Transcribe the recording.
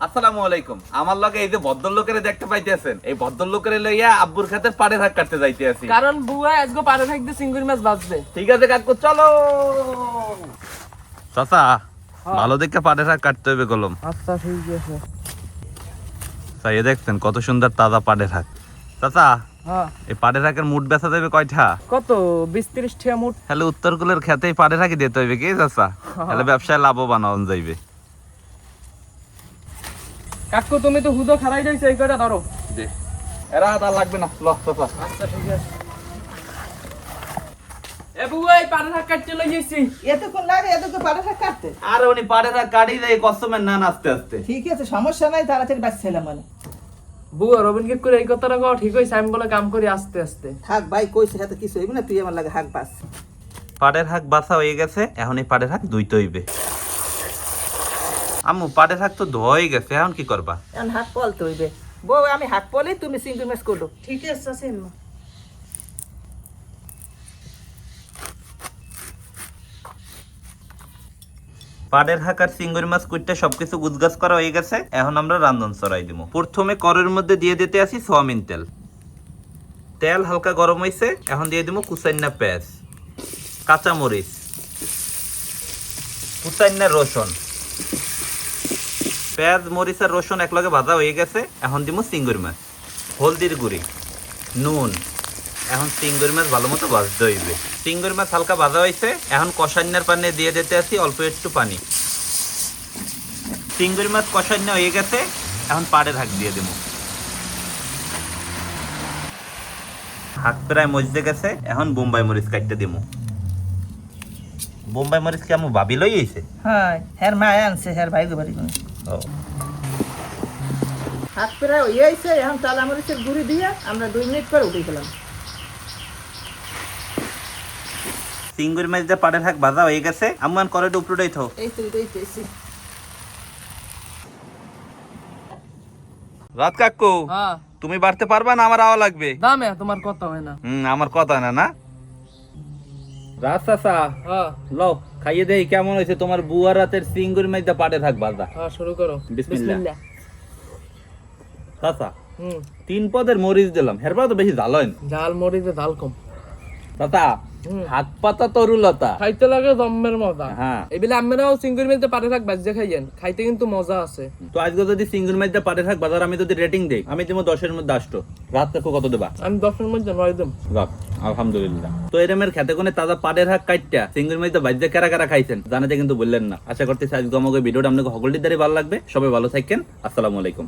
আসসালামু আলাইকুম। আমার লগে এই যে ভদ্রলোকের দেখতে পাইতেছেন, এই ভদ্রলোকের লইয়া আব্বুর খাতের পাড়ে থাক কাটতে যাইতে আছি। কারণ বুয়া আজকে পারে থাকতে চিংড়ি মাছ বাজবে। ঠিক আছে কাকু, চলো। চাচা, ভালো দেখে পাড়ে থাক কাটতে হবে কলম। আচ্ছা ঠিক আছে। তাই দেখছেন কত সুন্দর তাজা পাড়ে থাক। চাচা, হ্যাঁ এই পাড়ে থাকের মুঠ বেচা যাবে কয়টা? কত 20-30 টাকা মুঠ। তাহলে উত্তরকুলের খেতে পাড়ে থাকি দিতে হইবে কি চাচা? তাহলে ব্যবসায় লাভবান হওয়া যাইবে। কাকু তুমি তো হুদো খারাই যাইছো, এই কয়টা ধরো। জি, এরা তার লাগবে না, ল চাচা। আচ্ছা ঠিক আছে। এ বুয়া এই পারে থাক কাটতে লই যাইছি। এতক্ষণ লাগে এতক্ষণ পাড়া শাক কাটতে? আর উনি পাড়ে থাক কাটি দেয় কসমের নান আস্তে আস্তে। ঠিক আছে, সমস্যা নাই, তাড়াতাড়ি বাঁচছিলাম মানে। বুয়া রবিন কে করে এই কথাটা কও, ঠিক হইছে। আমি বলে কাম করি আস্তে আস্তে। থাক ভাই, কইছে হাতে কিছু হইবে না, তুই আমার লাগে হাক বাস। পাড়ের হাক বাছা হয়ে গেছে, এখন এই পাড়ের হাক ধুইতে হইবে। আম্মু, পাড়ের হাক তো ধোয়াই গেছে, এখন কি করবা? এখন হাক পলতে হইবে। বউ আমি হাক পলে, তুমি চিংড়ি মাছ করো। ঠিক আছে আছেন মা। পাড়ের হাক আর চিংড়ি মাছ কুইটটা সবকিছু গুজগাছ করা হয়ে গেছে, এখন আমরা রান্ধন চড়াই দিব। প্রথমে কড়ের মধ্যে দিয়ে দিতে আসি সোয়াবিন তেল। তেল হালকা গরম হয়েছে, এখন দিয়ে দিব কুচাইনা পেঁয়াজ, কাঁচামরিচ, কুচাইনা রসুন। পেঁয়াজ মরিচ আর রসুন একলগে ভাজা হয়ে গেছে, এখন দিব চিংড়ি মাছ, হলদির গুঁড়ি, নুন। এখন চিংড়ি মাছ ভালো মতো ভাজতে হইবে। চিংড়ি মাছ হালকা ভাজা হয়েছে, এখন কষান্নার পানি দিয়ে দিতে আসি অল্প একটু পানি। চিংড়ি মাছ কষান্না হয়ে গেছে, এখন পাড়ের হাক দিয়ে দেবো। হাক প্রায় মজতে গেছে, এখন বোম্বাই মরিচ কাটতে দিব। বোম্বাই মরিচ কি আমি ভাবি লই আইছে? হ্যাঁ, হ্যার মা আনছে, হ্যার ভাই গো বাড়ি কোন। ও, হাত প্রায় হয়ে আইছে, এখন টালা মরিচের গুঁড়ি দিয়ে আমরা 2 মিনিট পরে উঠে গেলাম। চিংড়ি মাছ দিয়ে পাড়ের হাক ভাজা হয়ে গেছে, আমার কড়াইটা উপরে থাও। এই তো উঠেছি। রাত কাকু, হ্যাঁ তুমি বাড়তে পারবা না? আমার আওয়া লাগবে। দামে তোমার কথা হয় না। আমার কথা না না। রাত চাচা, হ্যাঁ লও খাইয়ে দেই কেমন হয়েছে তোমার বুয়ার রাতের চিংড়ি মাছ দিয়ে পাড়ের হাক ভাজা। হ্যাঁ শুরু করো। বিসমিল্লাহ। চাচা, 3 পদের মরিচ দিলাম, হেরবা তো বেশি ঝাল হয় না। ঝাল মরিচে ঝাল কম। চাচা, হাত পাতা তরুলতা। খাইতে লাগে জম্মের মজা। হ্যাঁ। এবেলে আমরাও চিংড়ি মাছ দিয়ে পারে থাক বাজে খাইয়েন, খাইতে কিন্তু মজা আছে। তো আজকে যদি চিংড়ি মাছ দিয়ে পাড়ের হাক বাজার আমি যদি রেটিং দেই, আমি দিব 10-এর মধ্যে 8। রাত কাকু কত দেবা? আমি 10-এর মধ্যে 9 দেব। যাক, আলহামদুলিল্লাহ। তো এরমের খেতে কোনে তাজা পাড়ের হাক কাটটা চিংড়ি মাছ দিয়ে বাজে কারা কারা খাইছেন জানাতে কিন্তু বললেন না। আশা করতেছি আজকে আমাকে ভিডিওটা আপনাকে সকলটির দ্বারাই ভালো লাগবে। সবাই ভালো থাকেন। আসসালামু আলাইকুম।